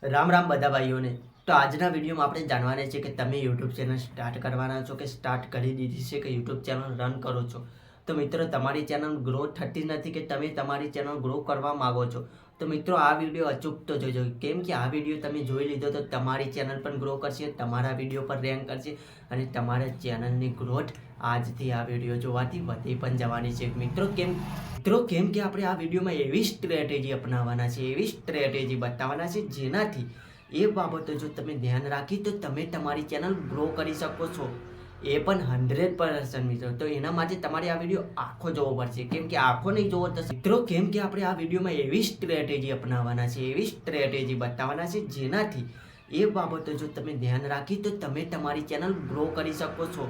રામ રામ બધા ભાઈઓને. તો આજના વિડીયોમાં આપણે જાણવાના છે કે તમે યુટ્યુબ ચેનલ સ્ટાર્ટ કરવાના છો કે સ્ટાર્ટ કરી દીધી છે કે યુટ્યુબ ચેનલ રન કરો છો. તો મિત્રો તમારી ચેનલ ગ્રો થતી નથી કે તમે તમારી ચેનલ ગ્રો કરવા માગો છો. તો મિત્રો આ વિડીયો અચૂક તો જોજો, કેમ કે આ વિડીયો તમે જોઈ લીધો તો તમારી ચેનલ પણ ગ્રો કરશે, તમારા વિડીયો પર રેન્ક કરશે અને તમારા ચેનલની ગ્રોથ આજથી આ વિડીયો જોવાથી વધી પણ જવાની છે. કેમ કે આપણે આ વિડીયોમાં એવી સ્ટ્રેટેજી અપનાવવાના છે, એવી સ્ટ્રેટેજી બતાવવાના છે જેનાથી એ બાબતો જો તમે ધ્યાન રાખી તો તમે તમારી ચેનલ ગ્રો કરી શકો છો, એ પણ 100% મિત્રો. તો એના માટે તમારે આ વિડીયો આખો જોવો પડશે, કેમ કે આખો નહીં જોવો તો મિત્રો, કેમ કે આપણે આ વિડીયોમાં એવી સ્ટ્રેટેજી અપનાવવાના છે, એવી સ્ટ્રેટેજી બતાવવાના છે જેનાથી એ બાબતો જો તમે ધ્યાન રાખી તો તમે તમારી ચેનલ ગ્રો કરી શકો છો,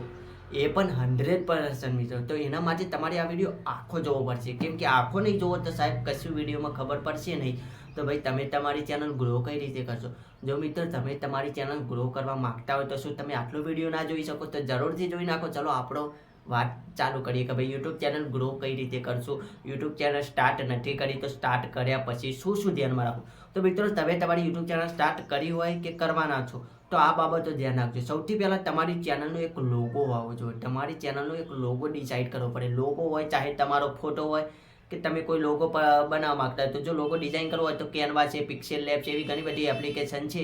એ પણ 100% મિત્રો. તો એના માટે તમારે આ વિડીયો આખો જોવો પડશે, કેમ કે આખો નહીં જોવો તો સાહેબ કશું વિડીયોમાં ખબર પડશે નહીં. તો ભાઈ તમે તમારી ચેનલ ગ્રો કઈ રીતે કરશો? જો મિત્રો તમે તમારી ચેનલ ગ્રો કરવા માંગતા હોય તો શું તમે આટલો વિડીયો ના જોઈ શકો? તો જરૂરથી જોઈ નાખો. ચલો આપણો વાત ચાલુ કરીએ કે ભાઈ યુટ્યુબ ચેનલ ગ્રો કઈ રીતે કરશું. યુટ્યુબ ચેનલ સ્ટાર્ટ નથી કરી તો સ્ટાર્ટ કર્યા પછી શું શું ધ્યાનમાં રાખવું? તો મિત્રો તમે તમારી યુટ્યુબ ચેનલ સ્ટાર્ટ કરી હોય કે કરવાના છો તો આ બાબતો ધ્યાન રાખજો. સૌથી પહેલાં તમારી ચેનલનો એક લોગો આવવો જોઈએ. તમારી ચેનલનો એક લોગો ડિસાઇડ કરવો પડે. લોગો હોય, ચાહે તમારો ફોટો હોય કે તમે કોઈ લોગો બનાવવા માંગતા હોય તો જો લોગો ડિઝાઇન કરવો હોય તો કેનવા છે, પિક્સેલ લેબ છે, એવી ઘણી બધી એપ્લિકેશન છે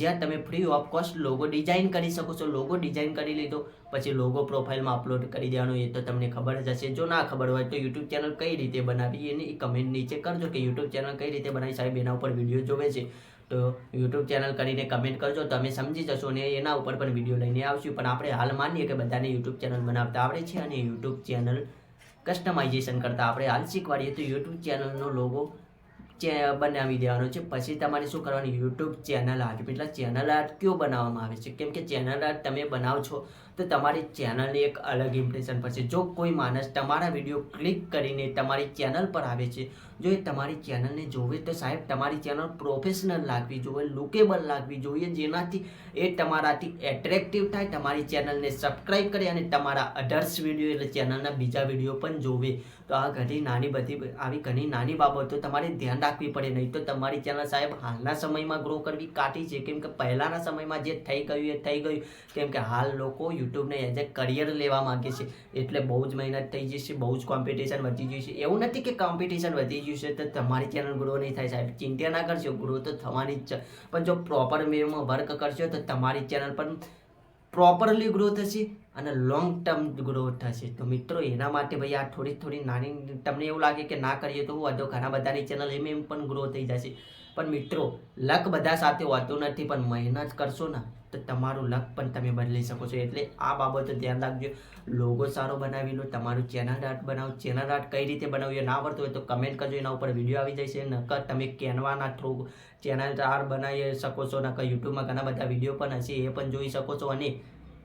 જ્યાં તમે free of cost logo design કરી શકો છો. લોગો ડિઝાઇન કરી લીધો પછી લોગો પ્રોફાઇલમાં અપલોડ કરી દેવાનું, એ તો તમને ખબર જ હશે. જો ના ખબર હોય તો યુટ્યુબ ચેનલ કઈ રીતે બનાવી એની કમેન્ટ નીચે કરજો કે યુટ્યુબ ચેનલ કઈ રીતે બનાવી સાહેબ, એના ઉપર વિડીયો જોવે છે તો યુટ્યુબ ચેનલ કરીને કમેન્ટ કરજો, તમે સમજી જશો અને એના ઉપર પણ વિડીયો લઈને આવશું. પણ આપણે હાલ માનીએ કે બધાને યુટ્યુબ ચેનલ બનાવતા આવડે છે અને યુટ્યુબ ચેનલ કસ્ટમાઇઝેશન કરતાં આપણે હાલ શીખવાડીએ તો યુટ્યુબ ચેનલનો લોગો બનાવી દેવાનો છે. પછી તમારે શું કરવાનું, યુટ્યુબ ચેનલ આર્ટ. એટલે ચેનલ આર્ટ કયો બનાવવામાં આવે છે? કેમ કે ચેનલ આર્ટ તમે બનાવો છો તો તમારી ચેનલની એક અલગ ઇમ્પ્રેશન પડશે. જો કોઈ માણસ તમારા વિડીયો ક્લિક કરીને તમારી ચેનલ પર આવે છે, જો એ તમારી ચેનલને જોવે તો સાહેબ તમારી ચેનલ પ્રોફેશનલ લાગવી જોઈએ, લુકેબલ લાગવી જોઈએ, જેનાથી એ તમારાથી એટ્રેક્ટિવ થાય, તમારી ચેનલને સબસ્ક્રાઈબ કરે અને તમારા અધર્સ વિડીયો એટલે ચેનલના બીજા વિડીયો પણ જોવે. તો આ ઘણી ઘણી નાની બાબતો તમારે ધ્યાન રાખવી પડે, નહીં તો તમારી ચેનલ સાહેબ હાલના સમયમાં ગ્રો કરવી કાઠી છે. કેમ કે પહેલાંના સમયમાં જે થઈ ગયું એ થઈ ગયું. કેમ કે હાલ લોકો યુટ્યુબને એઝ એ કરિયર લેવા માગે છે એટલે બહુ જ મહેનત થઈ જશે, બહુ જ કોમ્પિટિશન વધી ગયું છે. એવું નથી કે કોમ્પિટિશન વધી ગયું છે તો તમારી ચેનલ ગ્રો નહીં થાય સાહેબ, ચિંતા ના કરશો, ગ્રો તો થવાની જ છે. પણ જો પ્રોપર વેમાં વર્ક કરશો તો તમારી ચેનલ પણ પ્રોપરલી ગ્રો થશે અને લોંગ ટર્મ ગ્રોથ થશે. તો મિત્રો એના માટે ભાઈ આ થોડી નાની, તમને એવું લાગે કે ના કરીએ તો હું તો ઘણા બધાની ચેનલ એમ પણ ગ્રો થઈ જશે. પણ મિત્રો લક બધા સાથે હોતું નથી, પણ મહેનત કરશો ને તો તમારું લક પણ તમે બદલી શકો છો. એટલે આ બાબતો ધ્યાન રાખજો. લોગો સારો બનાવી લો, તમારું ચેનલ આર્ટ બનાવો. ચેનલ આર્ટ કઈ રીતે બનાવવું એ ના આવડતું હોય તો કમેન્ટ કરજો, એના ઉપર વિડીયો આવી જશે. નકર તમે કેનવાના થ્રુ ચેનલ આર્ટ બનાવી શકો છો. નકર યુટ્યુબમાં ઘણા બધા વિડીયો પણ હશે, એ પણ જોઈ શકો છો. અને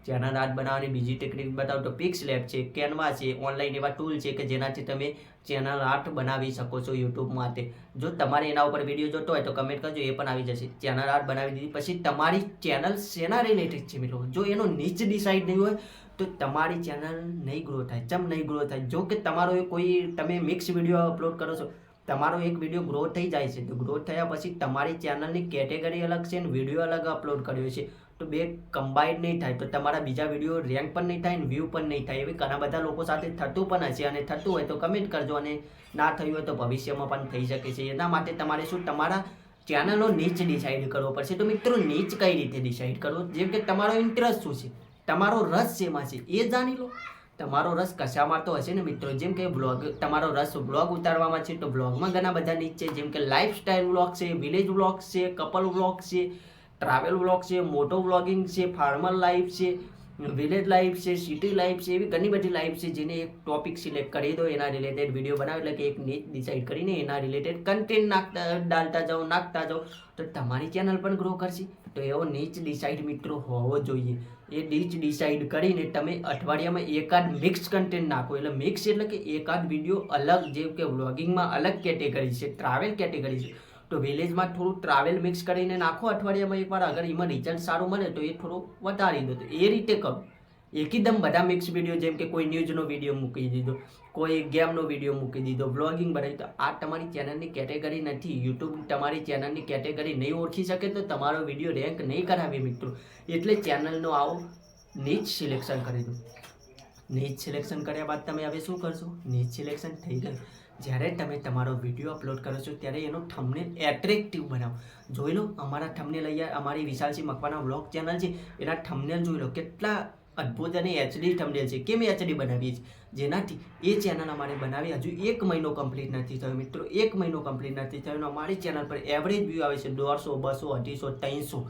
ચેનલ આર્ટ બનાવવાની બીજી ટેકનિક બતાવો તો પિક્સલેબ છે, કેનવા છે, ઓનલાઈન એવા ટૂલ છે કે જેનાથી તમે ચેનલ આર્ટ બનાવી શકો છો યુટ્યુબ માટે. જો તમારે એના ઉપર વિડીયો જોતો હોય તો કમેન્ટ કરજો, એ પણ આવી જશે. ચેનલ આર્ટ બનાવી દીધી પછી તમારી ચેનલ શેના રિલેટેડ છે મિત્રો? જો એનો નીચ ડિસાઇડ નહીં હોય તો તમારી ચેનલ નહીં ગ્રો થાય. ચમ નહીં ગ્રો થાય? જો કે તમારો કોઈ તમે મિક્સ વિડીયો અપલોડ કરો છો, તમારો એક વિડીયો ગ્રો થઈ જાય છે, તો ગ્રો થયા પછી તમારી ચેનલની કેટેગરી અલગ છે અને વિડીયો અલગ અપલોડ કર્યો છે, તો બે કમ્બાઇન્ડ નહીં થાય તો તમારા બીજા વિડીયો રેન્ક પણ નહીં થાય અને વ્યૂ પણ નહીં થાય. એવી ઘણા બધા લોકો સાથે થતું પણ હશે, અને થતું હોય તો કમેન્ટ કરજો, અને ના થયું હોય તો ભવિષ્યમાં પણ થઈ શકે છે. એના માટે તમારે શું તમારા ચેનલનો નીચ ડિસાઇડ કરવો પડશે. તો મિત્રો નીચ કઈ રીતે ડિસાઇડ કરવો? જેમ કે તમારો ઇન્ટરેસ્ટ શું છે, તમારો રસ શેમાં છે એ જાણી લો. તમારો રસ કશામાં તો હશે ને મિત્રો. જેમ કે તમારો રસ બ્લોગ ઉતારવામાં છે તો બ્લોગમાં ઘણા બધા નીચ છે, જેમ કે લાઇફસ્ટાઇલ વ્લોગ છે, વિલેજ વ્લોગ છે, કપલ વ્લોગ છે, ટ્રાવેલ વ્લોગ છે, મોટો વ્લોગિંગ છે, ફાર્મર લાઈફ છે, વિલેજ લાઈફ છે, સિટી લાઈફ છે, એવી ઘણી બધી લાઈફ છે. જેને એક ટોપિક સિલેક્ટ કરી દો, એના રિલેટેડ વિડીયો બનાવો, એટલે કે એક નીચ ડિસાઇડ કરીને એના રિલેટેડ કન્ટેન્ટ નાખતા જાઓ તો તમારી ચેનલ પણ ગ્રો કરશે. તો એવો નીચ ડિસાઇડ મિત્રો હોવો જોઈએ. એ નીચ ડિસાઇડ કરીને તમે અઠવાડિયામાં એકાદ મિક્સ કન્ટેન્ટ નાખો. એટલે મિક્સ એટલે કે એકાદ વિડીયો અલગ, જેમ કે વ્લોગિંગમાં અલગ કેટેગરી છે, ટ્રાવેલ કેટેગરી છે, તો વિલેજમાં થોડું ટ્રાવેલ મિક્સ કરીને નાખો અઠવાડિયામાં એકવાર. અગર એમાં રિઝલ્ટ સારું મળે તો એ થોડું વધારી દો. તો એ રીતે કરો. એકદમ બધા મિક્સ વિડીયો, જેમ કે કોઈ ન્યૂઝનો વિડીયો મૂકી દીધો, કોઈ ગેમનો વિડીયો મૂકી દીધો, બ્લોગિંગ બનાવી, તો આ તમારી ચેનલની કેટેગરી નથી. યુટ્યુબ તમારી ચેનલની કેટેગરી નહીં ઓળખી શકે તો તમારો વિડીયો રેન્ક નહીં કરાવે મિત્રો. એટલે ચેનલનો આવો નીચ સિલેક્શન કરી દો. નીચ સિલેક્શન કર્યા બાદ તમે હવે શું કરશો? નીચ સિલેક્શન થઈ ગયું. જ્યારે તમે તમારો વિડીયો અપલોડ કરો છો ત્યારે એનો થંબનેલ એટ્રેક્ટિવ બનાવો. જોઈ લો અમારા થંબનેલ અહીંયા, અમારી વિશાલસિંહ મકવાના વ્લોગ ચેનલ છે, એના થંબનેલ જોઈ લો કેટલા અદ્ભુત અને એચડી થંબનેલ છે. કેમ એચડી બનાવીએ છીએ? જેનાથી એ ચેનલ અમારે બનાવી હજુ 1 મહિનો કમ્પ્લીટ નથી થયો મિત્રો. 1 મહિનો કમ્પ્લીટ નથી થયો અને અમારી ચેનલ પર એવરેજ વ્યૂ આવે છે 150, 200, 250, 300.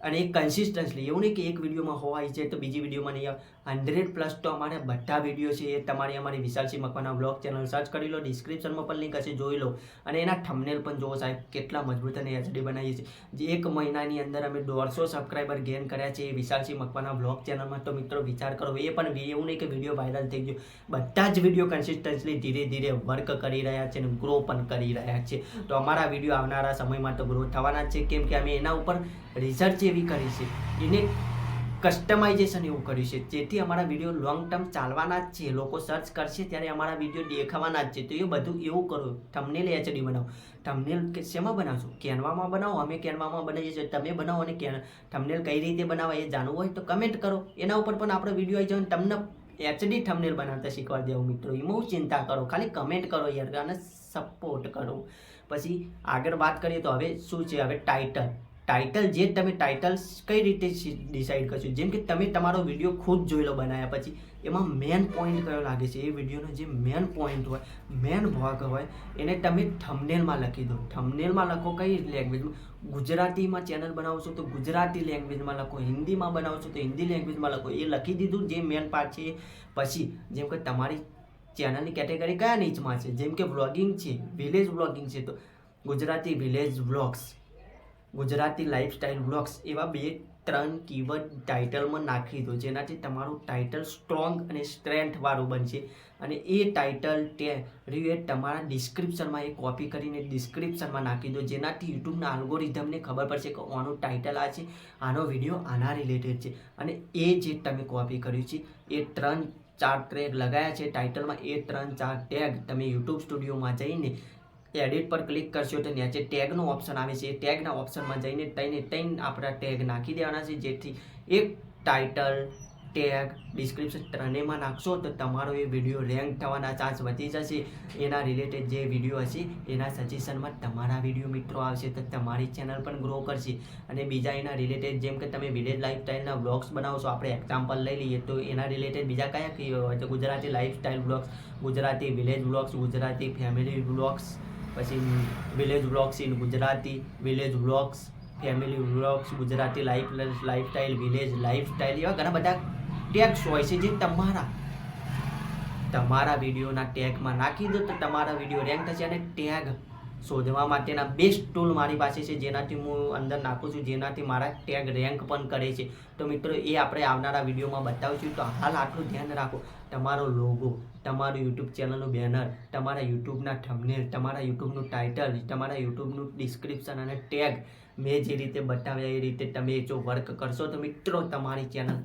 અને એ કન્સિસ્ટન્સલી, એવું નહીં કે એક વિડીયોમાં હોય છે તો બીજી વિડીયોમાં નહીં આવે. 100+ તો અમારા બધા વિડીયો છે એ તમારી અમારી Vishalsinh Makwana blog channel search કરી લો, ડિસ્ક્રિપ્શનમાં પણ લિંક હશે, જોઈ લો. અને એના થંબનેલ પણ જુઓ સાહેબ, કેટલા મજબૂત અને એચડી બનાવીએ છીએ. જે 1 મહિનાની અંદર અમે 150 સબસ્ક્રાઈબર ગેઇન કર્યા છે એ વિશાલસિંહ મકવાના બ્લોગ ચેનલમાં. તો મિત્રો વિચાર કરો, એ પણ એવું નહીં કે વિડીયો વાયરલ થઈ ગયો. બધા જ વિડીયો કન્સિસ્ટન્સલી ધીરે ધીરે વર્ક કરી રહ્યા છે અને ગ્રો પણ કરી રહ્યા છે. તો અમારા વિડીયો આવનારા સમયમાં તો ગ્રો થવાના જ છે, કેમ કે અમે એના ઉપર રિસર્ચ એવી કરી છે, એને કસ્ટમાઇઝેશન એવું કર્યું છે જેથી અમારા વિડીયો લોંગ ટર્મ ચાલવાના જ છે. લોકો સર્ચ કરશે ત્યારે અમારા વિડીયો દેખાવાના જ છે. તો એ બધું એવું કરો. થંબનેલ એચડી બનાવો. થંબનેલ શેમાં બનાવશો? કેનવામાં બનાવો. અમે કેનવામાં બનાવીએ છીએ, તમે બનાવો. અને થંબનેલ કઈ રીતે બનાવવા એ જાણવું હોય તો કમેન્ટ કરો. એના ઉપર પણ આપણો વિડીયો આવી જાય. તમને એચડી થંબનેલ બનાવતા શીખવાડી દેવું મિત્રો. એમાં ચિંતા કરો, ખાલી કમેન્ટ કરો યાર અને સપોર્ટ કરો. પછી આગળ વાત કરીએ તો હવે શું છે? હવે ટાઇટલ જે તમે ટાઇટલ્સ કઈ રીતે ડિસાઈડ કરશો? જેમ કે તમે તમારો વિડીયો ખુદ જોઈ લો બનાવ્યા પછી, એમાં મેન પોઈન્ટ કયો લાગે છે, એ વિડીયોનો જે મેન પોઈન્ટ હોય, મેન ભાગ હોય, એને તમે થંબનેલમાં લખી દો. થંબનેલમાં લખો કઈ લેંગ્વેજમાં? ગુજરાતીમાં ચેનલ બનાવશો તો ગુજરાતી લેંગ્વેજમાં લખો, હિન્દીમાં બનાવશો તો હિન્દી લેંગ્વેજમાં લખો. એ લખી દીધું જે મેન પાર્ટ છે. પછી જેમ કે તમારી ચેનલની કેટેગરી કયા નીચમાં છે, જેમ કે વ્લોગિંગ છે, વિલેજ વ્લોગિંગ છે, તો Gujarati village vlogs, Gujarati lifestyle vlogs, એવા 2-3 કીવર્ડ ટાઇટલમાં નાખી દો, જેનાથી તમારું ટાઇટલ સ્ટ્રોંગ અને સ્ટ્રેન્થવાળું બનશે. અને એ ટાઇટલ ટેગ તમારા ડિસ્ક્રિપ્શનમાં એ કોપી કરીને ડિસ્ક્રિપ્શનમાં નાખી દો, જેનાથી યુટ્યુબના આલ્ગોરિધમને ખબર પડશે કે આનું ટાઇટલ આ છે, આનો વિડીયો આના રિલેટેડ છે. અને એ જે તમે કોપી કર્યું છે એ 3-4 ટેગ લગાવ્યા છે ટાઇટલમાં, એ 3-4 ટેગ તમે યુટ્યુબ સ્ટુડિયોમાં જઈને એડિટ પર ક્લિક કરશો તો નીચે ટેગનો ઓપ્શન આવે છે. એ ટેગના ઓપ્શનમાં જઈને ત્રણ આપણા ટેગ નાખી દેવાના છે, જેથી એક ટાઇટલ, ટેગ, ડિસ્ક્રિપ્શન ત્રણેયમાં નાખશો તો તમારો એ વિડીયો રેન્ક થવાના ચાન્સ વધી જશે. એના રિલેટેડ જે વિડીયો હશે એના સજેશનમાં તમારા વિડીયો મિત્રો આવશે તો તમારી ચેનલ પણ ગ્રો કરશે. અને બીજા એના રિલેટેડ, જેમ કે તમે વિલેજ લાઈફસ્ટાઈલના વ્લોગ્સ બનાવશો, આપણે એક્ઝામ્પલ લઈ લઈએ તો એના રિલેટેડ બીજા કયા હોય તો Gujarati lifestyle vlogs, Gujarati village vlogs, Gujarati family vlogs, પછી village vlogs in Gujarati, village vlogs, family vlogs, Gujarati lifestyle, village lifestyle, એવા ઘણા બધા ટેગ્સ હોય છે જે તમારા વિડીયોના ટેગમાં નાખી દો તો તમારા વિડીયો રેન્ક થશે. અને ટેગ શોધવા માટેના બેસ્ટ ટૂલ મારી પાસે છે, જેનાથી હું અંદર નાખું છું, જેનાથી મારા ટેગ રેન્ક પણ કરે છે. તો મિત્રો એ આપણે આવનારા વિડીયોમાં બતાવીશું. તો હાલ આટલું ધ્યાન રાખો, તમારો લોગો, તમારું યુટ્યુબ ચેનલનું બેનર, તમારા યુટ્યુબના થંબનેલ, તમારા યુટ્યુબનું ટાઇટલ, તમારા યુટ્યુબનું ડિસ્ક્રિપ્શન અને ટેગ મેં જે રીતે બતાવ્યા એ રીતે તમે જો વર્ક કરશો તો મિત્રો તમારી ચેનલ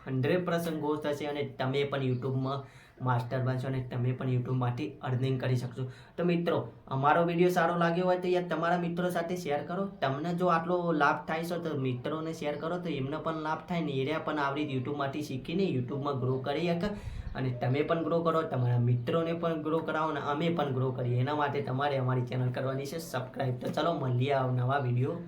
100% ગ્રો થશે અને તમે પણ યુટ્યુબમાં માસ્ટર બનશો અને તમે પણ યુટ્યુબમાંથી અર્નિંગ કરી શકશો. તો મિત્રો અમારો વિડીયો સારો લાગ્યો હોય તો યાર તમારા મિત્રો સાથે શેર કરો. તમને જો આટલો લાભ થાય છે તો મિત્રોને શેર કરો તો એમને પણ લાભ થાય ને એરિયા પણ આવડી યુટ્યુબમાંથી શીખીને યુટ્યુબમાં ગ્રો કરી શકે. અને તમે પણ ગ્રો કરો, તમારા મિત્રોને પણ ગ્રો કરાવો અને અમે પણ ગ્રો કરીએ. એના માટે તમારે અમારી ચેનલ કરવાની છે સબસ્ક્રાઈબ. તો ચલો મળીએ નવા વિડીયો.